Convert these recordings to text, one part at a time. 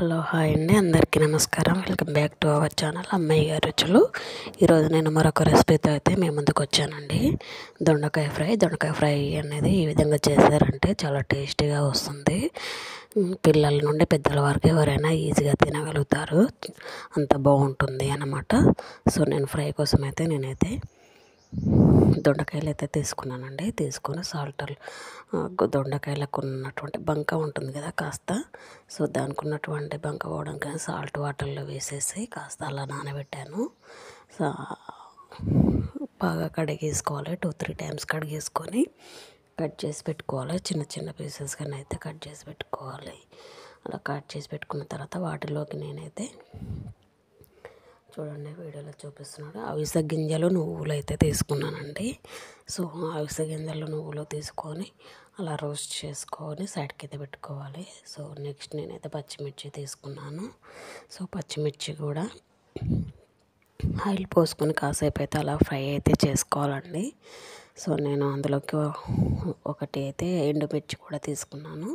Hello hi అండి, అందరికీ నమస్కారం. Welcome back to our channel అమ్మాయి గారి రుచులు. ఈరోజు నేను మరొక రెసిపీతో అయితే మేము ముందుకు వచ్చానండి. దొండకాయ ఫ్రై అనేది ఈ విధంగా చేశారంటే చాలా టేస్టీగా వస్తుంది. పిల్లల నుండి పెద్దల వరకు ఎవరైనా ఈజీగా తినగలుగుతారు, అంత బాగుంటుంది అన్నమాట. సో నేను ఫ్రై కోసం అయితే నేనైతే దొండకాయలు అయితే తీసుకున్నానండి. తీసుకొని దొండకాయలకు ఉన్నటువంటి బంక ఉంటుంది కదా కాస్త, సో దానికి ఉన్నటువంటి బంక పోవడానికి సాల్ట్ వాటర్లో వేసేసి కాస్త అలా నానబెట్టాను. బాగా కడిగేసుకోవాలి, 2-3 టైమ్స్ కడిగేసుకొని కట్ చేసి పెట్టుకోవాలి. చిన్న చిన్న పీసెస్ కానీ అయితే కట్ చేసి పెట్టుకోవాలి. అలా కట్ చేసి పెట్టుకున్న తర్వాత వాటిలోకి నేనైతే చూడండి వీడియోలో చూపిస్తున్నాడు, అవిసె గింజలు నువ్వులు అయితే తీసుకున్నానండి. సో అవిసె గింజలు నువ్వులు తీసుకొని అలా రోస్ట్ చేసుకొని సైడ్కి అయితే పెట్టుకోవాలి. సో నెక్స్ట్ నేనైతే పచ్చిమిర్చి తీసుకున్నాను. సో పచ్చిమిర్చి కూడా ఆయిల్ పోసుకొని కాసేపు అయితే అలా ఫ్రై అయితే చేసుకోవాలండి. సో నేను అందులోకి ఒకటి అయితే ఎండుమిర్చి కూడా తీసుకున్నాను.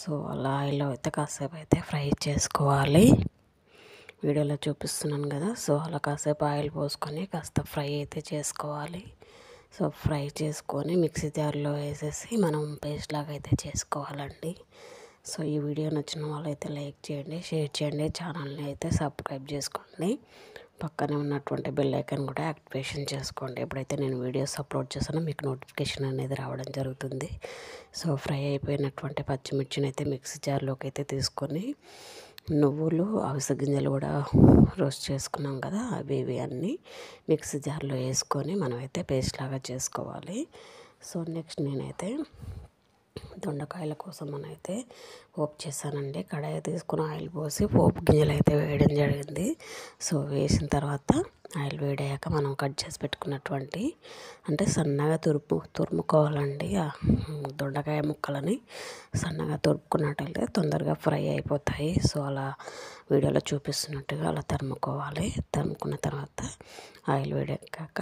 సో అలా ఆయిల్లో అయితే కాసేపు అయితే ఫ్రై చేసుకోవాలి. వీడియోలో చూపిస్తున్నాను కదా, సో అలా కాసేపు ఆయిల్ పోసుకొని కాస్త ఫ్రై అయితే చేసుకోవాలి. సో ఫ్రై చేసుకొని మిక్సీ జార్లో వేసేసి మనం పేస్ట్ లాగా అయితే చేసుకోవాలండి. సో ఈ వీడియో నచ్చిన వాళ్ళైతే లైక్ చేయండి, షేర్ చేయండి, ఛానల్ని అయితే సబ్స్క్రైబ్ చేసుకోండి. పక్కనే ఉన్నటువంటి బెల్ ఐకాన్ కూడా యాక్టివేషన్ చేసుకోండి. ఎప్పుడైతే నేను వీడియోస్ అప్లోడ్ చేస్తానో మీకు నోటిఫికేషన్ అనేది రావడం జరుగుతుంది. సో ఫ్రై అయిపోయినటువంటి పచ్చిమిర్చిని అయితే మిక్సీ జార్లోకి అయితే తీసుకొని నువ్వులు అవిసె గింజలు కూడా రోస్ట్ చేసుకున్నాం కదా, అవి అన్నీ మిక్సీ జార్లో వేసుకొని మనమైతే పేస్ట్ లాగా చేసుకోవాలి. సో నెక్స్ట్ నేనైతే దొండకాయల కోసం అయితే పోపు చేశానండి. కడాయి తీసుకుని ఆయిల్ పోసి పోపు గింజలు అయితే వేయడం జరిగింది. సో వేసిన తర్వాత ఆయిల్ వేడయ్యాక మనం కట్ చేసి పెట్టుకున్నటువంటి అంటే సన్నగా తురుముకోవాలండి. దొండకాయ ముక్కలని సన్నగా తురుముకున్నట్టయితే తొందరగా ఫ్రై అయిపోతాయి. సో అలా వీడియోలో చూపిస్తున్నట్టుగా అలా తరుముకోవాలి. తరుముకున్న తర్వాత ఆయిల్ వేడెక్కాక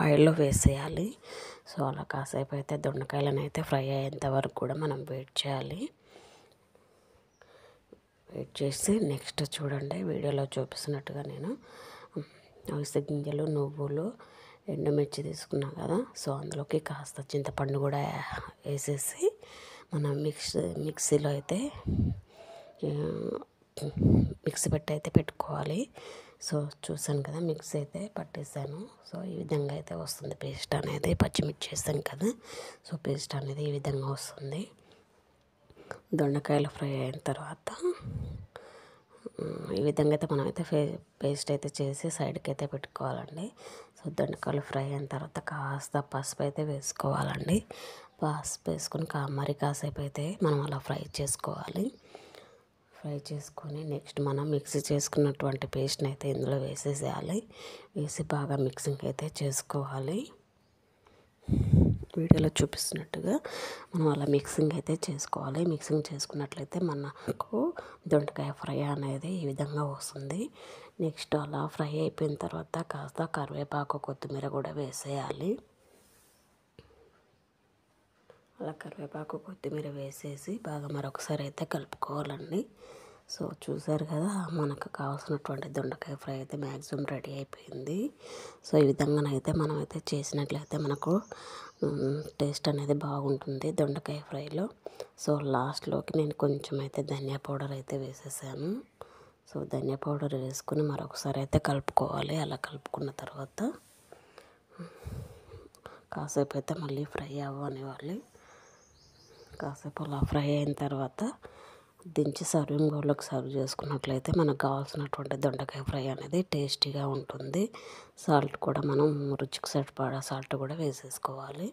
ఆయిల్లో వేసేయాలి. సో అలా కాసేపు అయితే దొండకాయలను అయితే ఫ్రై అయ్యేంత వరకు కూడా మనం వెయిట్ చేయాలి. వెయిట్ చేసి నెక్స్ట్ చూడండి వీడియోలో చూపిస్తున్నట్టుగా నేను అవిసె గింజలు నువ్వులు ఎండుమిర్చి తీసుకున్నాం కదా, సో అందులోకి కాస్త చింతపండు కూడా వేసేసి మనం మిక్సీలో అయితే మిక్సీ పెట్టి అయితే పెట్టుకోవాలి. సో చూసాను కదా, మిక్సీ అయితే పట్టేసాను. సో ఈ విధంగా అయితే వస్తుంది పేస్ట్ అనేది. పచ్చిమిర్చి వేసాను కదా, సో పేస్ట్ అనేది ఈ విధంగా వస్తుంది. దొండకాయలు ఫ్రై అయిన తర్వాత ఈ విధంగా అయితే మనమైతే పేస్ట్ అయితే చేసి సైడ్కి అయితే పెట్టుకోవాలండి. సో దొండకాయలు ఫ్రై అయిన తర్వాత కాస్త పసుపు అయితే వేసుకోవాలండి. పసుపు వేసుకొని మరి కాసేపు అయితే మనం అలా ఫ్రై చేసుకోవాలి. ఫ్రై చేసుకొని నెక్స్ట్ మనం మిక్సీ చేసుకున్నటువంటి పేస్ట్ని అయితే ఇందులో వేసేసేయాలి. వేసి బాగా మిక్సింగ్ అయితే చేసుకోవాలి. వీడియోలో చూపిస్తున్నట్టుగా మనం అలా మిక్సింగ్ అయితే చేసుకోవాలి. మిక్సింగ్ చేసుకున్నట్లయితే మనకు దొండకాయ ఫ్రై అనేది ఈ విధంగా వస్తుంది. నెక్స్ట్ అలా ఫ్రై అయిపోయిన తర్వాత కాస్త కరివేపాకు కొత్తిమీర కూడా వేసేయాలి. అలా కరివేపాకు కొత్తిమీర వేసేసి బాగా మరొకసారి అయితే కలుపుకోవాలండి. సో చూసారు కదా, మనకు కావాల్సినటువంటి దొండకాయ ఫ్రై అయితే మ్యాక్సిమం రెడీ అయిపోయింది. సో ఈ విధంగానైతే మనం అయితే చేసినట్లయితే మనకు టేస్ట్ అనేది బాగుంటుంది దొండకాయ ఫ్రైలో. సో లాస్ట్లోకి నేను కొంచెం అయితే ధనియా పౌడర్ అయితే వేసేసాను. సో ధనియా పౌడర్ వేసుకుని మరొకసారి అయితే కలుపుకోవాలి. అలా కలుపుకున్న తర్వాత కాసేపు అయితే మళ్ళీ ఫ్రై అవ్వనివ్వాలి. కాసేపు అలా ఫ్రై అయిన తర్వాత దించి సర్వింగ్ బౌల్లోకి సర్వ్ చేసుకున్నట్లయితే మనకు కావాల్సినటువంటి దొండకాయ ఫ్రై అనేది టేస్టీగా ఉంటుంది. సాల్ట్ కూడా మనం రుచికి సరిపడా సాల్ట్ కూడా వేసేసుకోవాలి.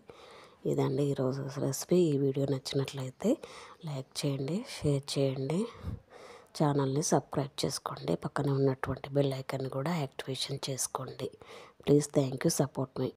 ఇదండి ఈరోజు రెసిపీ. ఈ వీడియో నచ్చినట్లయితే లైక్ చేయండి, షేర్ చేయండి, ఛానల్ని సబ్స్క్రైబ్ చేసుకోండి. పక్కనే ఉన్నటువంటి బెల్ ఐకాన్ కూడా యాక్టివేషన్ చేసుకోండి. Please thank you, support me.